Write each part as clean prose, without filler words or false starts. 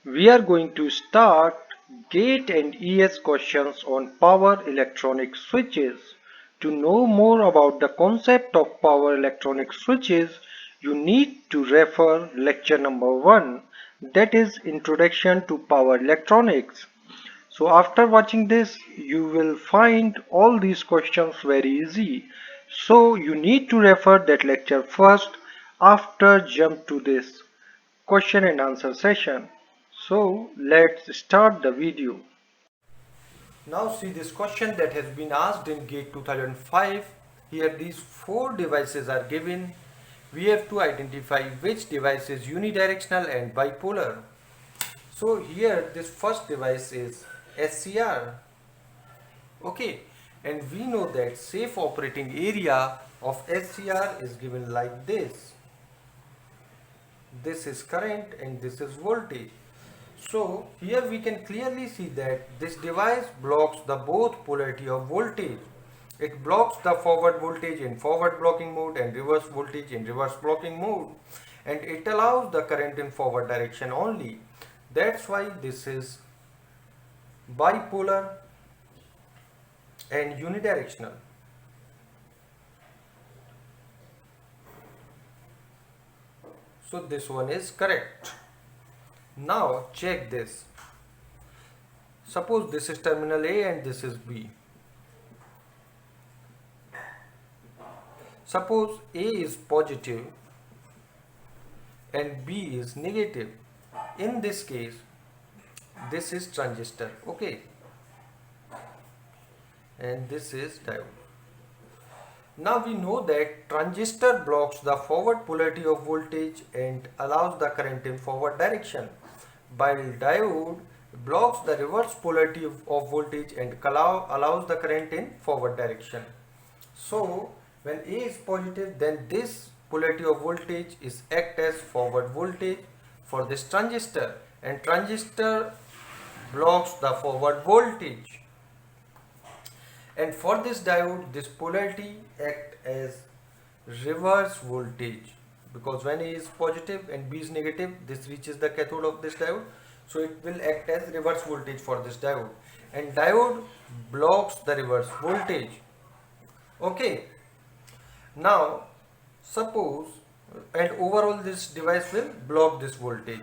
We are going to start GATE and IES questions on power electronic switches. To know more about the concept of power electronic switches, you need to refer lecture number 1, that is Introduction to Power Electronics. So after watching this, you will find all these questions very easy. So you need to refer that lecture first after jump to this question and answer session. So let's start the video. Now see this question that has been asked in GATE 2005. Here these four devices are given. We have to identify which device is unidirectional and bipolar. So here this first device is SCR. Okay, and we know that safe operating area of SCR is given like this. This is current and this is voltage. So here we can clearly see that this device blocks the both polarity of voltage. It blocks the forward voltage in forward blocking mode and reverse voltage in reverse blocking mode, and it allows the current in forward direction only. That's why this is bipolar and unidirectional. So this one is correct. Now check this. Suppose this is terminal A and this is B. Suppose A is positive and B is negative. In this case, this is transistor, okay, and this is diode. Now we know that transistor blocks the forward polarity of voltage and allows the current in forward direction, while diode blocks the reverse polarity of voltage and allows the current in forward direction. So when A is positive, then this polarity of voltage is act as forward voltage for this transistor, and transistor blocks the forward voltage. And for this diode, this polarity act as reverse voltage, because when A is positive and B is negative, this reaches the cathode of this diode, so it will act as reverse voltage for this diode, and diode blocks the reverse voltage. Okay, now suppose, and overall this device will block this voltage.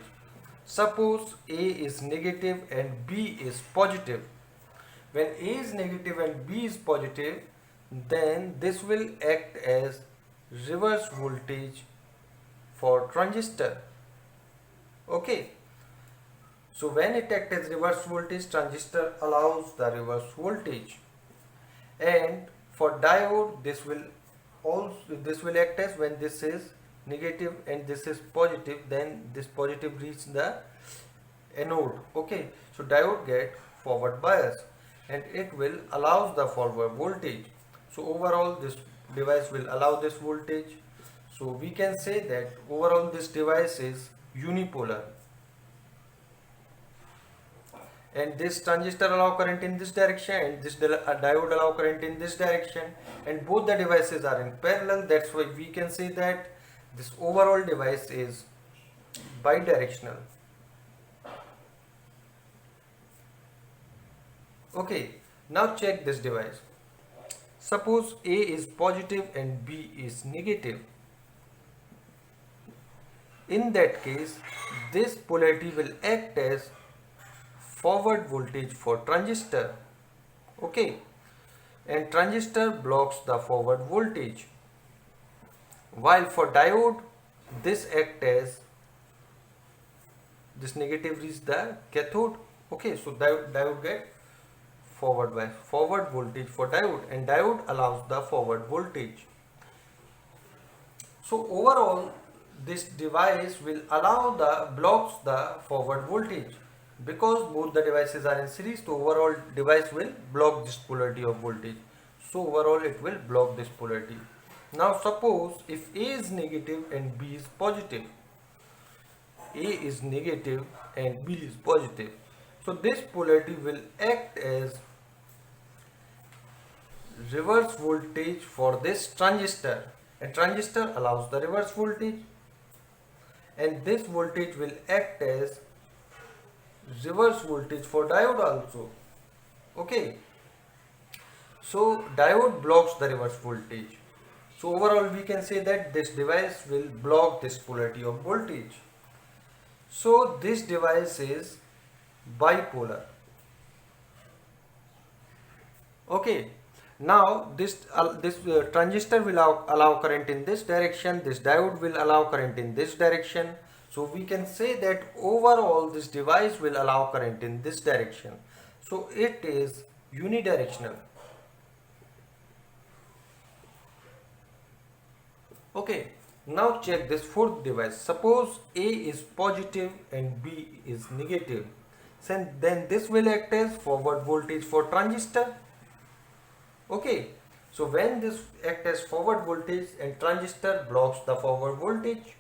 Suppose A is negative and B is positive. When A is negative and B is positive, then this will act as reverse voltage for transistor. Okay, so when it acts as reverse voltage, transistor allows the reverse voltage, and for diode this will act as, when this is negative and this is positive, then this positive reaches the anode. Okay, so diode get forward bias and it will allows the forward voltage. So overall this device will allow this voltage. So we can say that overall this device is unipolar, and this transistor allow current in this direction and this diode allow current in this direction, and both the devices are in parallel. That's why we can say that this overall device is bidirectional. Okay, now check this device. Suppose A is positive and B is negative. In that case, this polarity will act as forward voltage for transistor. Okay, and transistor blocks the forward voltage, while for diode this act as this negative reach the cathode. Okay, so diode get forward voltage for diode, and diode allows the forward voltage. So overall this device will allow the blocks the forward voltage, because both the devices are in series. So overall device will block this polarity of voltage, so overall it will block this polarity. Now suppose if A is negative and B is positive, A is negative and B is positive, so this polarity will act as reverse voltage for this transistor, and transistor allows the reverse voltage, and this voltage will act as reverse voltage for diode also. Okay, so diode blocks the reverse voltage. So overall we can say that this device will block this polarity of voltage. So this device is bipolar. Okay, now this transistor will allow current in this direction, this diode will allow current in this direction. So we can say that overall this device will allow current in this direction. So it is unidirectional. Okay, now check this fourth device. Suppose A is positive and B is negative. Then this will act as forward voltage for transistor. Okay, so when this act as forward voltage and transistor blocks the forward voltage.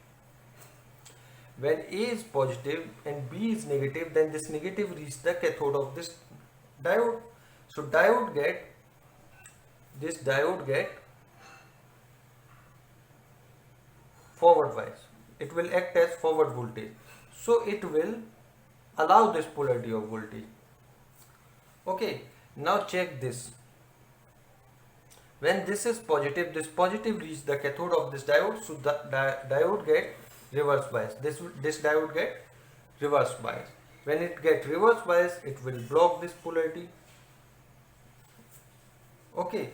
When A is positive and B is negative, then this negative reaches the cathode of this diode. So this diode get forward bias. It will act as forward voltage. So it will allow this polarity of voltage. Okay, now check this. When this is positive reaches the cathode of this diode, so the diode get reverse bias. This diode get reverse bias. When it get reverse bias, it will block this polarity. Okay,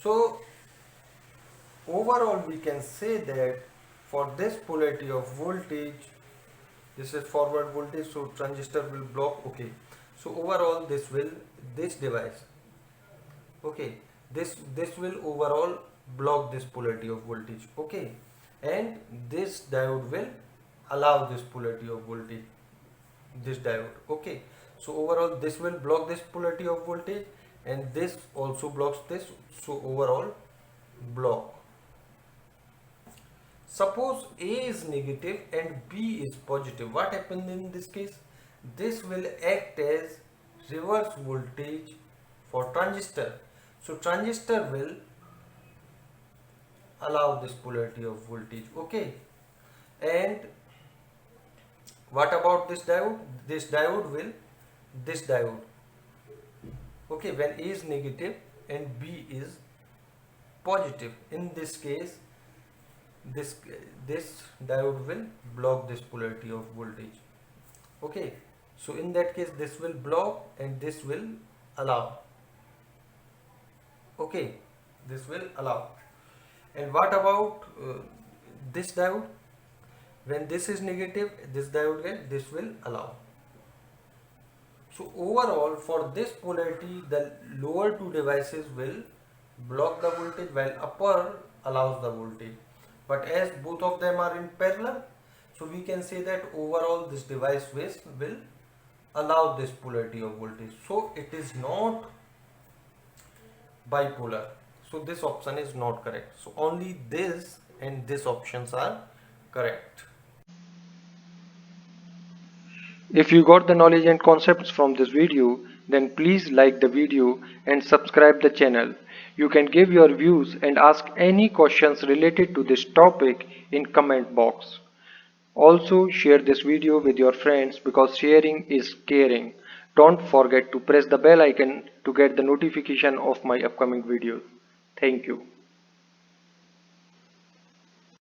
so overall we can say that for this polarity of voltage, this is forward voltage, so transistor will block. Okay, so overall this device, okay, this will overall block this polarity of voltage. Okay, and this diode will allow this polarity of voltage, this diode. Okay, so overall this will block this polarity of voltage and this also blocks this, so overall block. Suppose A is negative and B is positive. What happens in this case? This will act as reverse voltage for transistor. So transistor will allow this polarity of voltage. Okay, and what about this diode? This diode, okay, when A is negative and B is positive, in this case this diode will block this polarity of voltage. Okay, so in that case this will block and this will allow. Okay, this will allow. And what about this diode? When this is negative, this diode this will allow. So overall for this polarity, the lower two devices will block the voltage while upper allows the voltage. But as both of them are in parallel, so we can say that overall this device will allow this polarity of voltage. So it is not bipolar. So this option is not correct. So only this and this options are correct. If you got the knowledge and concepts from this video, then please like the video and subscribe the channel. You can give your views and ask any questions related to this topic in comment box. Also share this video with your friends because sharing is caring. Don't forget to press the bell icon to get the notification of my upcoming videos. Thank you.